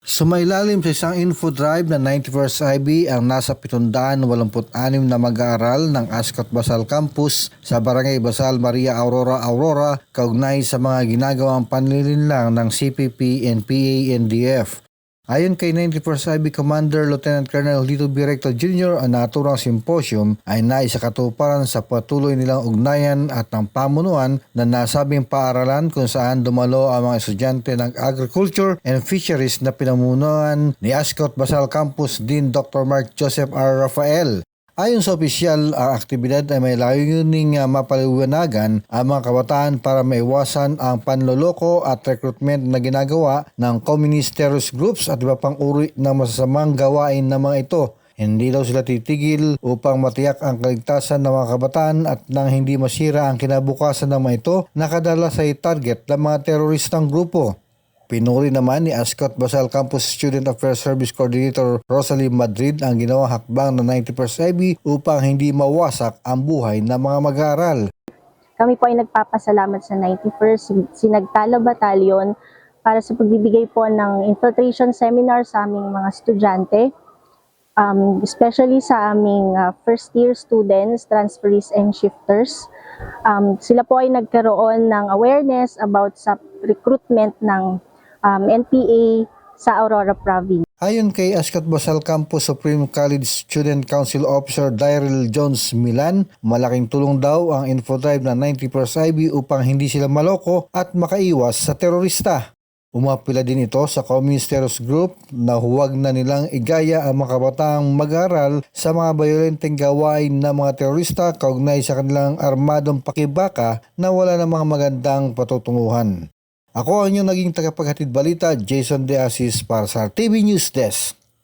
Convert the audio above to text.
Sumailalim sa isang info drive na 91st IB ang nasa 786 na mag-aaral ng Ascot Basal Campus sa Barangay Basal Maria Aurora kaugnay sa mga ginagawang panlilinlang ng CPP, NPA, NDF. Ayon kay 91st IB Commander Lieutenant Colonel Lito Birecto Jr., ang naturang symposium ay naisakatuparan sa patuloy nilang ugnayan at ng pamunuan na nasabing paaralan kung saan dumalo ang mga estudyante ng Agriculture and Fisheries na pinamunuan ni Ascot Basal Campus Dean Dr. Mark Joseph R. Rafael. Ayon sa opisyal, ang aktibidad ay may layuning mapaliwanagan ang mga kabataan para maiwasan ang panloloko at recruitment na ginagawa ng communist terrorist groups at iba pang uri ng masasamang gawain ng mga ito. Hindi daw sila titigil upang matiyak ang kaligtasan ng mga kabataan at nang hindi masira ang kinabukasan ng mga ito, nakadalas ay target ng mga teroristang grupo. Pinuri naman ni Ascot Basal Campus Student Affairs Service Coordinator Rosalie Madrid ang ginawang hakbang ng 91st IB upang hindi mawasak ang buhay ng mga mag-aaral. Kami po ay nagpapasalamat sa 91st Sinagtala Battalion para sa pagbibigay po ng infiltration seminar sa aming mga estudyante, especially sa aming first year students, transferees and shifters. Sila po ay nagkaroon ng awareness about sa recruitment ng NPA sa Aurora Province. Ayon kay Ascot Basal Campus Supreme College Student Council Officer Daryl Jones Milan, malaking tulong daw ang infodrive ng 91st IB upang hindi sila maloko at makaiwas sa terorista. Umapila din ito sa communist terrorist group na huwag na nilang igaya ang mga kabataang mag-aaral sa mga bayolenteng gawain ng mga terorista kaugnay sa kanilang armadong pakibaka na wala namang magandang patutunguhan. Ako ang inyong naging tagapaghatid balita, Jason De Asis para sa TV News Desk.